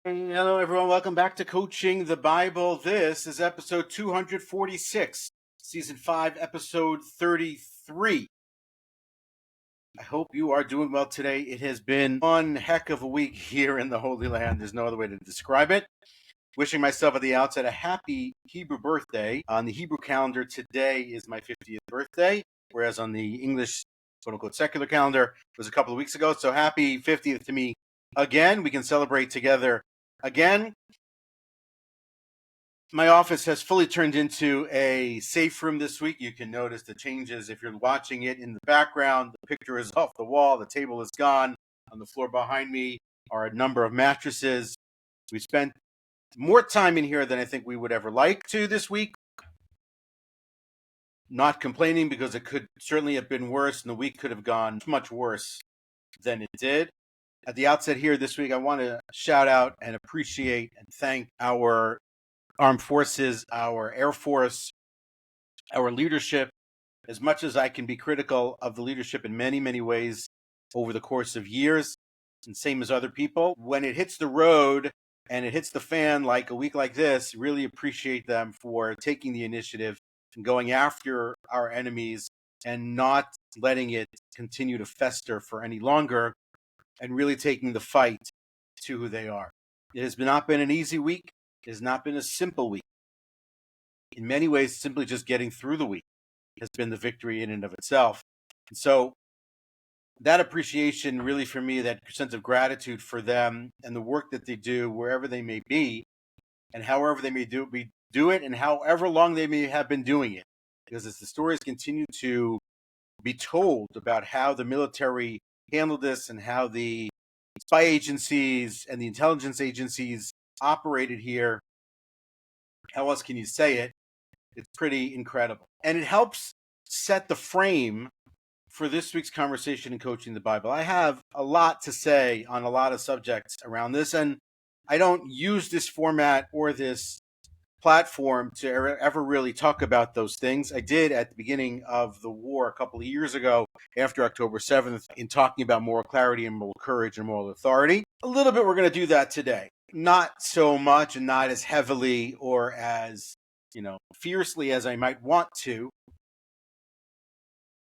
Hey, hello, everyone. Welcome back to Coaching the Bible. This is episode 246, season 5, episode 33. I hope you are doing well today. It has been one heck of a week here in the Holy Land. There's no other way to describe it. Wishing myself at the outset a happy Hebrew birthday. On the Hebrew calendar, today is my 50th birthday, whereas on the English, quote-unquote, secular calendar, it was a couple of weeks ago. So happy 50th to me again. We can celebrate together again. My office has fully turned into a safe room this week. You can notice the changes if you're watching it in the background. The picture is off the wall. The table is gone. On the floor behind me are a number of mattresses. We spent more time in here than I think we would ever like to this week. Not complaining because it could certainly have been worse, and the week could have gone much worse than it did. At the outset here this week, I want to shout out and appreciate and thank our armed forces, our Air Force, our leadership. As much as I can be critical of the leadership in many, many ways over the course of years, and same as other people, when it hits the road and it hits the fan like a week like this, really appreciate them for taking the initiative and going after our enemies and not letting it continue to fester for any longer and really taking the fight to who they are. It has not been an easy week. It has not been a simple week. In many ways, simply just getting through the week has been the victory in and of itself. And so that appreciation really for me, that sense of gratitude for them and the work that they do wherever they may be and however they may do it and however long they may have been doing it. Because as the stories continue to be told about how the military handled this and how the spy agencies and the intelligence agencies operated here, how else can you say it? It's pretty incredible. And it helps set the frame for this week's conversation in Coaching the Bible. I have a lot to say on a lot of subjects around this, and I don't use this format or this platform to ever really talk about those things. I did at the beginning of the war a couple of years ago after October 7th in talking about moral clarity and moral courage and moral authority. A little bit we're going to do that today. Not so much and not as heavily or as fiercely as I might want to,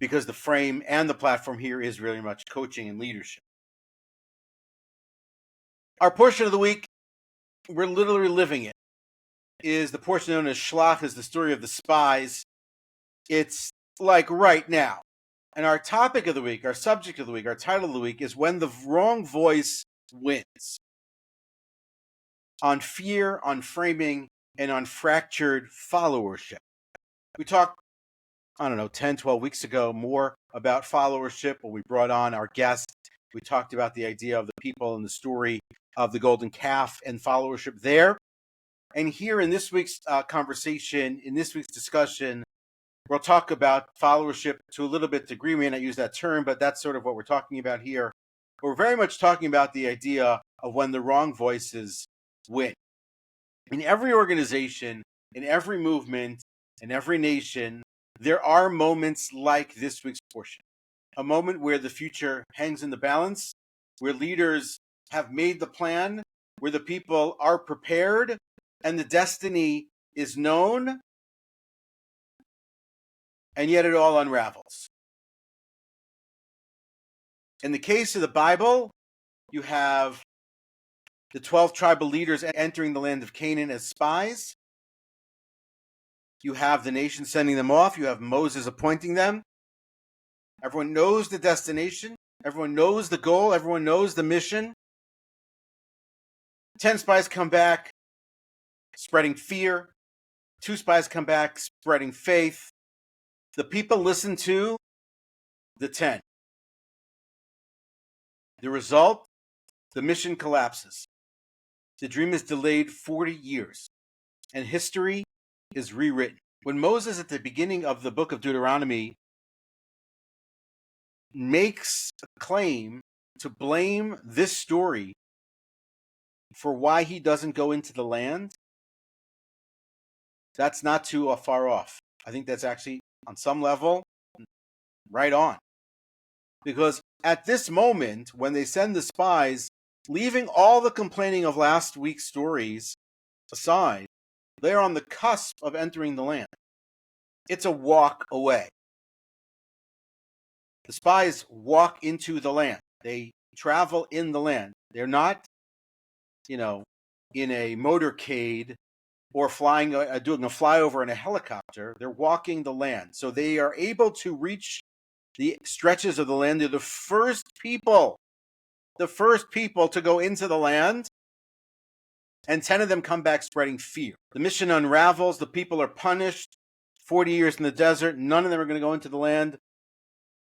because the frame and the platform here is really much coaching and leadership. Our portion of the week, we're literally living it, is the portion known as Shlach, is the story of the spies. It's like right now. And our topic of the week, our subject of the week, our title of the week is When the Wrong Voice Wins. On fear, on framing, and on fractured followership. We talked 10, 12 weeks ago more about followership when we brought on our guest. We talked about the idea of the people and the story of the golden calf and followership there. And here in this week's conversation, in this week's discussion, we'll talk about followership to a little bit degree. We may not use that term, but that's sort of what we're talking about here. We're very much talking about the idea of when the wrong voices win. In every organization, in every movement, in every nation, there are moments like this week's portion. A moment where the future hangs in the balance, where leaders have made the plan, where the people are prepared, and the destiny is known, and yet it all unravels. In the case of the Bible, you have the 12 tribal leaders entering the land of Canaan as spies. You have the nation sending them off. You have Moses appointing them. Everyone knows the destination. Everyone knows the goal. Everyone knows the mission. 10 spies come back spreading fear. 2 spies come back spreading faith. The people listen to the 10. The result, the mission collapses. The dream is delayed 40 years, and history is rewritten. When Moses, at the beginning of the book of Deuteronomy, makes a claim to blame this story for why he doesn't go into the land, that's not too far off. I think that's actually, on some level, right on. Because at this moment, when they send the spies leaving all the complaining of last week's stories aside, they're on the cusp of entering the land. It's a walk away. The spies walk into the land. They travel in the land. They're not, in a motorcade or flying, doing a flyover in a helicopter. They're walking the land. So they are able to reach the stretches of the land. They're the first people to go into the land. And 10 of them come back spreading fear. The mission unravels. The people are punished. 40 years in the desert. None of them are going to go into the land.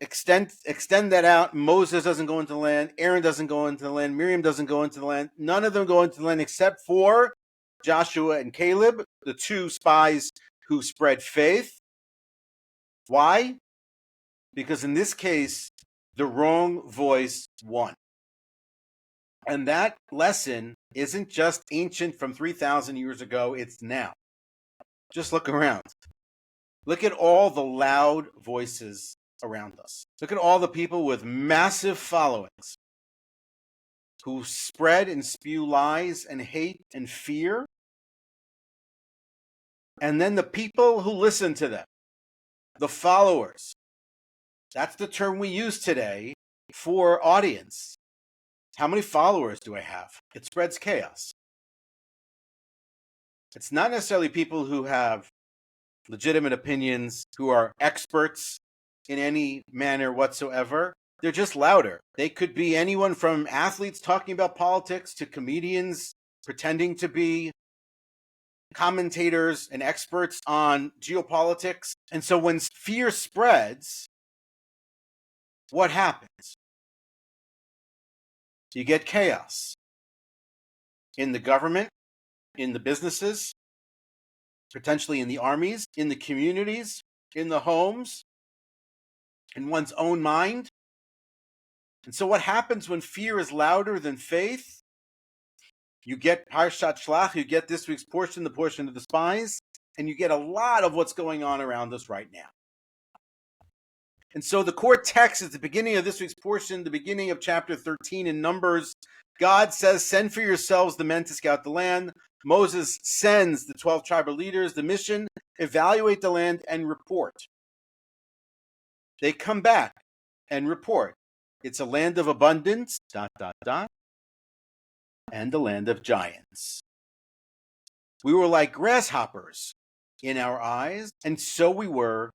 Extend that out. Moses doesn't go into the land. Aaron doesn't go into the land. Miriam doesn't go into the land. None of them go into the land except for Joshua and Caleb, the two spies who spread faith. Why? Because in this case, the wrong voice won. And that lesson isn't just ancient from 3,000 years ago, it's now. Just look around. Look at all the loud voices around us. Look at all the people with massive followings who spread and spew lies and hate and fear. And then the people who listen to them, the followers. That's the term we use today for audience. How many followers do I have? It spreads chaos. It's not necessarily people who have legitimate opinions, who are experts in any manner whatsoever. They're just louder. They could be anyone from athletes talking about politics to comedians pretending to be commentators and experts on geopolitics. And so when fear spreads, what happens? You get chaos in the government, in the businesses, potentially in the armies, in the communities, in the homes, in one's own mind. And so what happens when fear is louder than faith? You get Parshat Shlach, you get this week's portion, the portion of the spies, and you get a lot of what's going on around us right now. And so the core text is the beginning of this week's portion, the beginning of chapter 13 in Numbers. God says, send for yourselves the men to scout the land. Moses sends the 12 tribal leaders the mission, evaluate the land, and report. They come back and report. It's a land of abundance, ... and a land of giants. We were like grasshoppers in our eyes, and so we were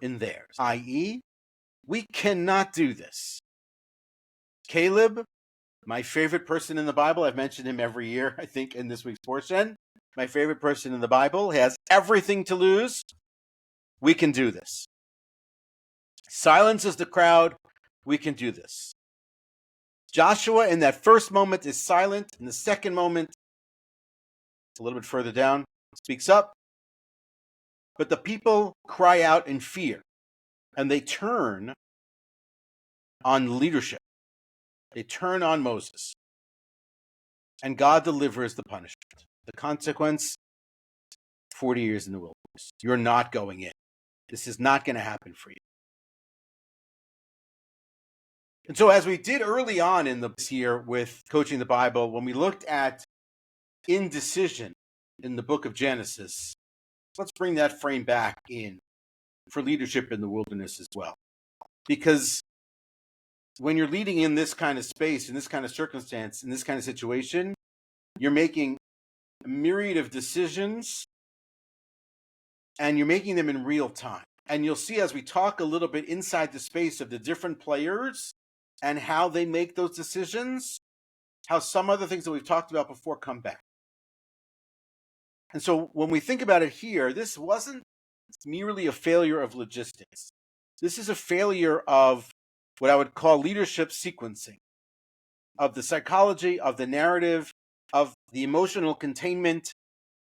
in theirs, i.e., we cannot do this. Caleb, my favorite person in the Bible, I've mentioned him every year, I think, in this week's portion. My favorite person in the Bible has everything to lose. We can do this. Silences the crowd. We can do this. Joshua, in that first moment, is silent. In the second moment, it's a little bit further down, speaks up. But the people cry out in fear, and they turn on leadership. They turn on Moses. And God delivers the punishment. The consequence, 40 years in the wilderness. You're not going in. This is not going to happen for you. And so as we did early on in this year with Coaching the Bible, when we looked at indecision in the book of Genesis, let's bring that frame back in for leadership in the wilderness as well. Because when you're leading in this kind of space, in this kind of circumstance, in this kind of situation, you're making a myriad of decisions and you're making them in real time. And you'll see as we talk a little bit inside the space of the different players and how they make those decisions, how some other things that we've talked about before come back. And so when we think about it here, this wasn't merely a failure of logistics. This is a failure of what I would call leadership sequencing, of the psychology, of the narrative, of the emotional containment,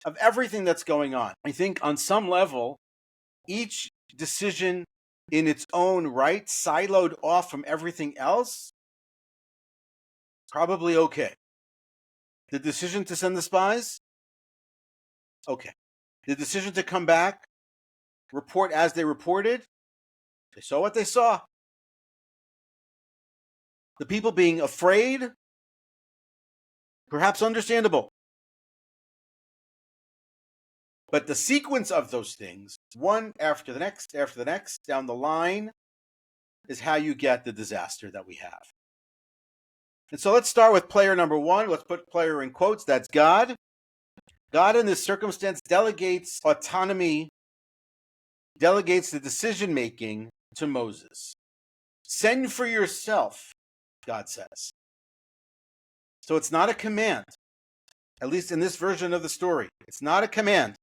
of everything that's going on. I think on some level, each decision in its own right, siloed off from everything else, probably okay. The decision to send the spies, okay. The decision to come back, report as they reported, they saw what they saw. The people being afraid, Perhaps understandable. But the sequence of those things, one after the next, down the line, is how you get the disaster that we have. And so let's start with player number one. Let's put player in quotes. That's God. God in this circumstance delegates autonomy, delegates the decision-making to Moses. Send for yourself, God says. So it's not a command, at least in this version of the story. It's not a command.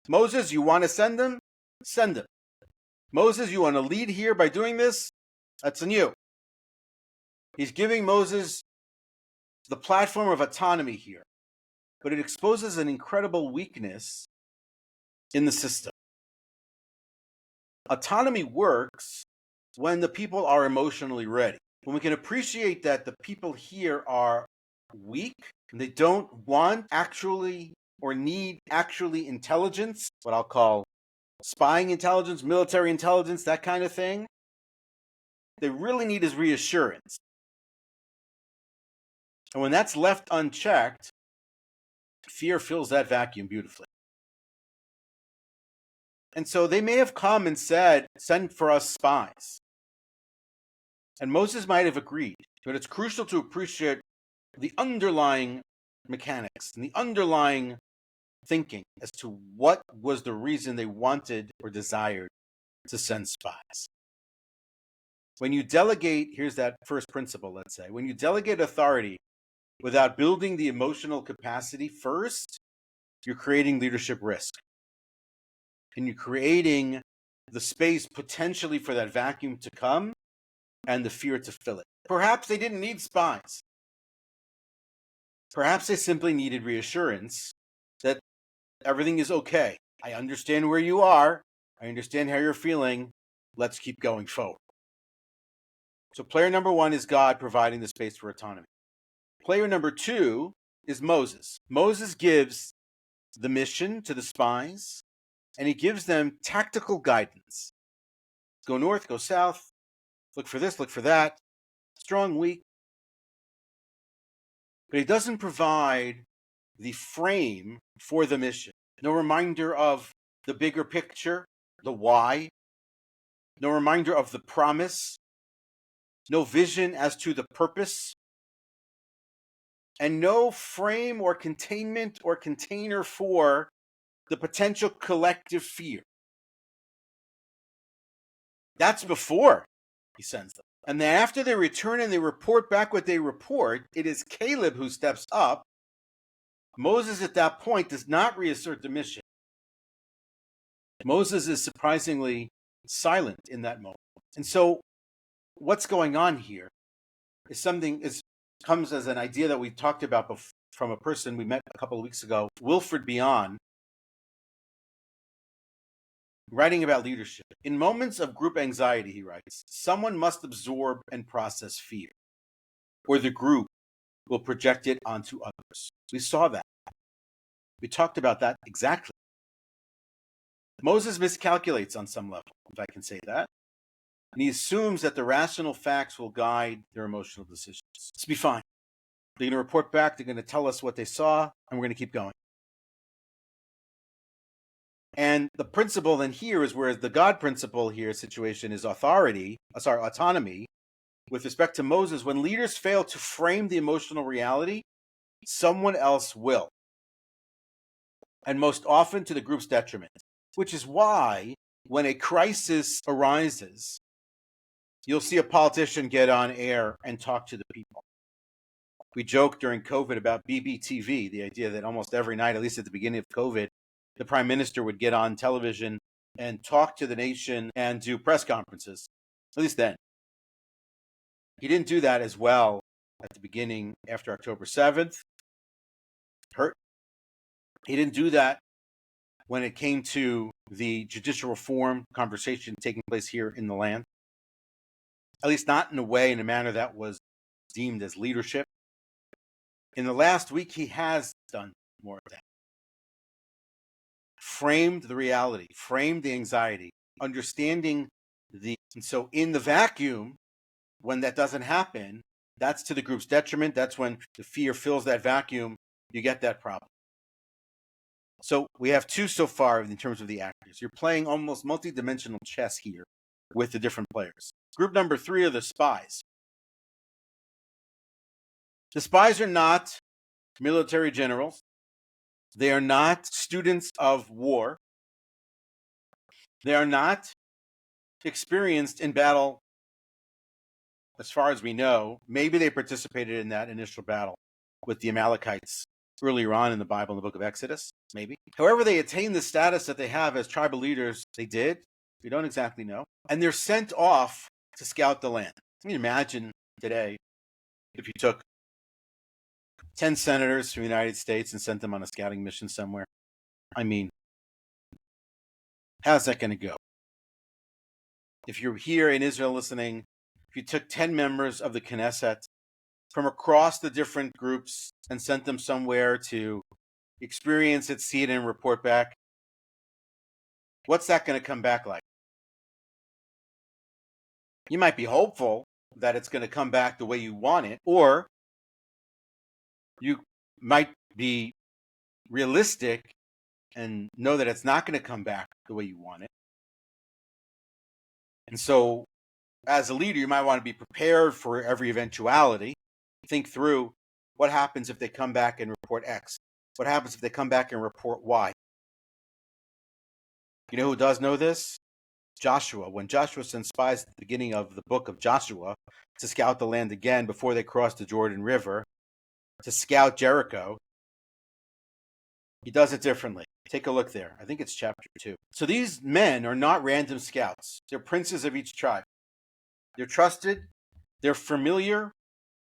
Moses, you want to send them? Send them. Moses, you want to lead here by doing this? That's on you. He's giving Moses the platform of autonomy here, but it exposes an incredible weakness in the system. Autonomy works when the people are emotionally ready. When we can appreciate that the people here are weak and they don't want actually or need actually intelligence, what I'll call spying intelligence, military intelligence, that kind of thing. They really need is reassurance. And when that's left unchecked, fear fills that vacuum beautifully. And so they may have come and said, send for us spies. And Moses might have agreed, but it's crucial to appreciate the underlying mechanics and the underlying thinking as to what was the reason they wanted or desired to send spies. When you delegate, here's that first principle, let's say, when you delegate authority without building the emotional capacity first, you're creating leadership risk. And you're creating the space potentially for that vacuum to come and the fear to fill it. Perhaps they didn't need spies. Perhaps they simply needed reassurance that everything is okay. I understand where you are. I understand how you're feeling. Let's keep going forward. So player number one is God providing the space for autonomy. Player number two is Moses. Moses gives the mission to the spies, and he gives them tactical guidance. Go north, go south, look for this, look for that, strong, weak. But he doesn't provide the frame for the mission. No reminder of the bigger picture, the why. No reminder of the promise. No vision as to the purpose. And no frame or containment or container for the potential collective fear. That's before he sends them. And then after they return and they report back what they report, it is Caleb who steps up. Moses at that point does not reassert the mission. Moses is surprisingly silent in that moment. And so what's going on here is comes as an idea that we talked about from a person we met a couple of weeks ago, Wilfred Bion, writing about leadership. In moments of group anxiety, he writes, someone must absorb and process fear, or the group will project it onto others. We saw that. We talked about that exactly. Moses miscalculates on some level, if I can say that. And he assumes that the rational facts will guide their emotional decisions. It's be fine. They're going to report back. They're going to tell us what they saw, and we're going to keep going. And the principle then here is, whereas the God principle here situation is autonomy. With respect to Moses, when leaders fail to frame the emotional reality, someone else will. And most often to the group's detriment. Which is why when a crisis arises, you'll see a politician get on air and talk to the people. We joked during COVID about BBTV, the idea that almost every night, at least at the beginning of COVID, the prime minister would get on television and talk to the nation and do press conferences, at least then. He didn't do that as well at the beginning after October 7th. Hurt. He didn't do that when it came to the judicial reform conversation taking place here in the land. At least not in a manner that was deemed as leadership. In the last week, he has done more of that. Framed the reality, framed the anxiety, understanding and so in the vacuum, when that doesn't happen, That's to the group's detriment. That's when the fear fills that vacuum. You get that problem. So we have two so far in terms of the actors. You're playing almost multi-dimensional chess here with the different players. Group number 3 are the spies. The spies are not military generals. They are not students of war. They are not experienced in battle, as far as we know. Maybe they participated in that initial battle with the Amalekites earlier on in the Bible, in the book of Exodus, maybe. However, they attained the status that they have as tribal leaders. They did. We don't exactly know. And they're sent off to scout the land. Can you imagine today if you took 10 senators from the United States and sent them on a scouting mission somewhere? I mean, how's that going to go? If you're here in Israel listening, if you took 10 members of the Knesset from across the different groups and sent them somewhere to experience it, see it, and report back, what's that going to come back like? You might be hopeful that it's going to come back the way you want it, or you might be realistic and know that it's not going to come back the way you want it. And so, as a leader, you might want to be prepared for every eventuality. Think through what happens if they come back and report X. What happens if they come back and report Y? You know who does know this? Joshua. When Joshua sent spies at the beginning of the book of Joshua to scout the land again before they crossed the Jordan River, to scout Jericho, he does it differently. Take a look there. I think it's chapter 2. So these men are not random scouts. They're princes of each tribe. They're trusted, they're familiar,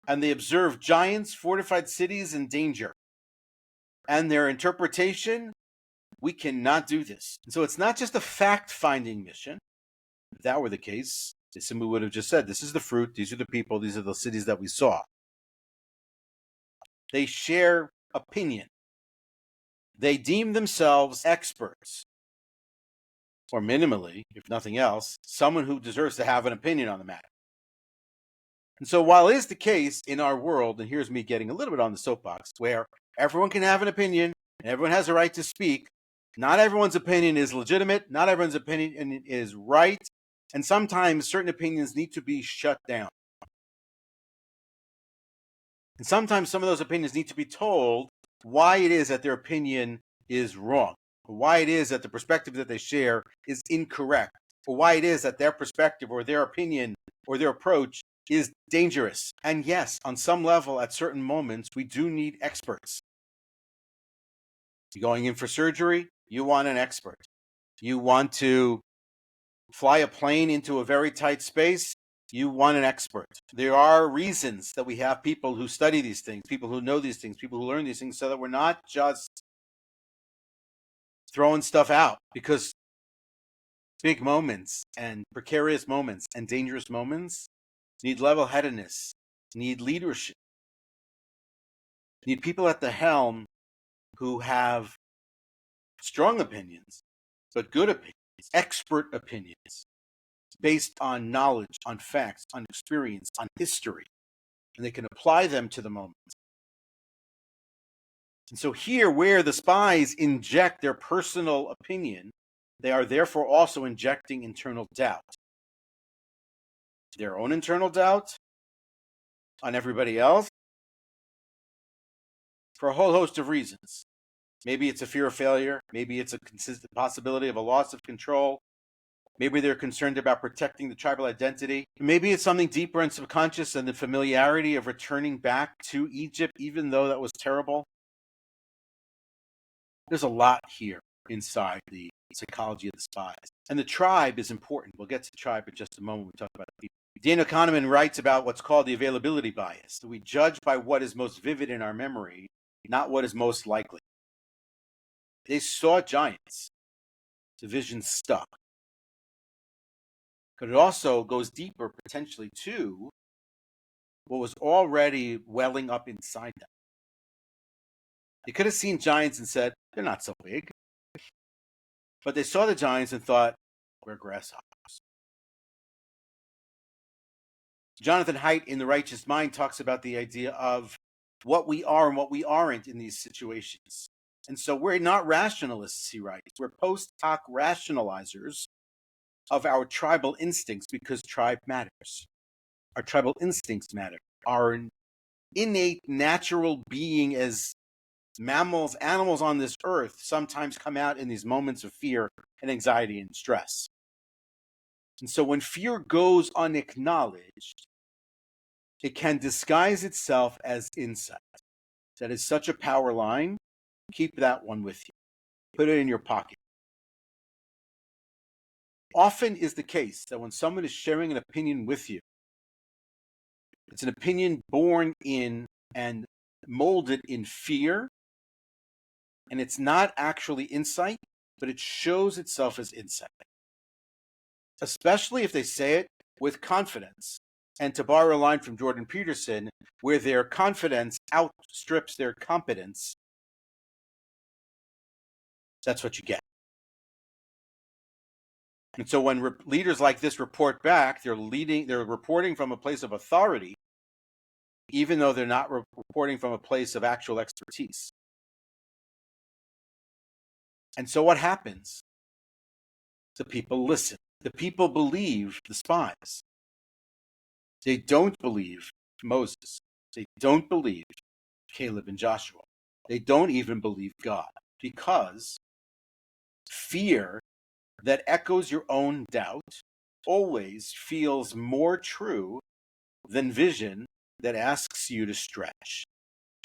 and they observe giants, fortified cities, and danger. And their interpretation, we cannot do this. And so it's not just a fact-finding mission. If that were the case, they simply would have just said, this is the fruit, these are the people, these are the cities that we saw. They share opinion. They deem themselves experts, or minimally, if nothing else, someone who deserves to have an opinion on the matter. And so while it is the case in our world, and here's me getting a little bit on the soapbox, where everyone can have an opinion, and everyone has a right to speak, not everyone's opinion is legitimate, not everyone's opinion is right, and sometimes certain opinions need to be shut down. And sometimes some of those opinions need to be told why it is that their opinion is wrong, or why it is that the perspective that they share is incorrect, or why it is that their perspective or their opinion or their approach is dangerous. And yes, on some level, at certain moments, we do need experts. You're going in for surgery, you want an expert. You want to fly a plane into a very tight space, you want an expert. There are reasons that we have people who study these things, people who know these things, people who learn these things, so that we're not just throwing stuff out, because big moments and precarious moments and dangerous moments need level-headedness, need leadership, need people at the helm who have strong opinions, but good opinions, expert opinions, based on knowledge, on facts, on experience, on history, and they can apply them to the moment. And so here, where the spies inject their personal opinion, they are therefore also injecting internal doubt. Their own internal doubt on everybody else, for a whole host of reasons. Maybe it's a fear of failure. Maybe it's a consistent possibility of a loss of control. Maybe they're concerned about protecting the tribal identity. Maybe it's something deeper and subconscious than the familiarity of returning back to Egypt, even though that was terrible. There's a lot here inside the psychology of the spies. And the tribe is important. We'll get to the tribe in just a moment when we talk about the people. Daniel Kahneman writes about what's called the availability bias. We judge by what is most vivid in our memory, not what is most likely. They saw giants. The vision stuck. But it also goes deeper, potentially, to what was already welling up inside them. They could have seen giants and said, they're not so big. But they saw the giants and thought, we're grasshoppers. Jonathan Haidt in The Righteous Mind talks about the idea of what we are and what we aren't in these situations. And so we're not rationalists, he writes. We're post hoc rationalizers of our tribal instincts because tribe matters. Our tribal instincts matter. Our innate natural being as mammals, animals on this earth sometimes come out in these moments of fear and anxiety and stress. And so when fear goes unacknowledged, it can disguise itself as insight. That is such a power line. Keep that one with you. Put it in your pocket. Often is the case that when someone is sharing an opinion with you, it's an opinion born in and molded in fear, and it's not actually insight, but it shows itself as insight. Especially if they say it with confidence. And to borrow a line from Jordan Peterson, where their confidence outstrips their competence, that's what you get. And so when leaders like this report back, they're reporting from a place of authority, even though they're not reporting from a place of actual expertise. And so what happens? The people listen. The people believe the spies. They don't believe Moses. They don't believe Caleb and Joshua. They don't even believe God, because fear that echoes your own doubt always feels more true than vision that asks you to stretch.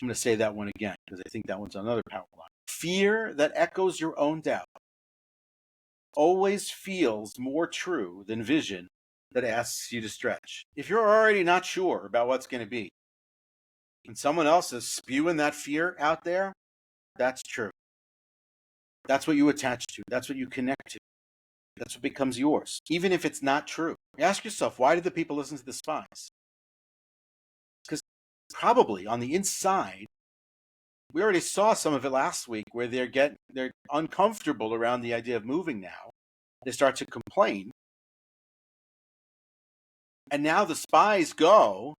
I'm going to say that one again because I think that one's another power line. Fear that echoes your own doubt always feels more true than vision that asks you to stretch. If you're already not sure about what's going to be, and someone else is spewing that fear out there, that's true. That's what you attach to. That's what you connect to. That's what becomes yours, even if it's not true. Ask yourself, why did the people listen to the spies? Because probably on the inside, we already saw some of it last week, where they're uncomfortable around the idea of moving now. They start to complain. And now the spies go,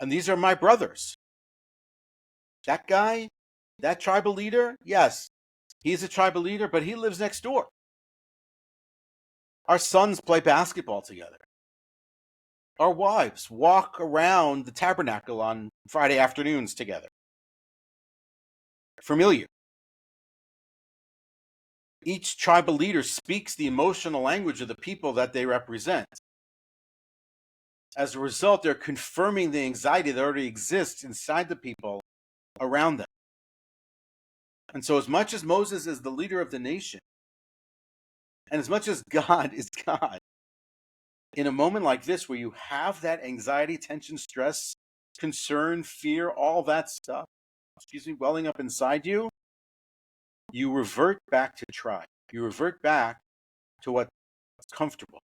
and these are my brothers. That guy, that tribal leader, yes, he's a tribal leader, but he lives next door. Our sons play basketball together. Our wives walk around the tabernacle on Friday afternoons together. Familiar. Each tribal leader speaks the emotional language of the people that they represent. As a result, they're confirming the anxiety that already exists inside the people around them. And so as much as Moses is the leader of the nation, and as much as God is God, in a moment like this where you have that anxiety, tension, stress, concern, fear, all that stuff, welling up inside you, you revert back to tribe. You revert back to what's comfortable.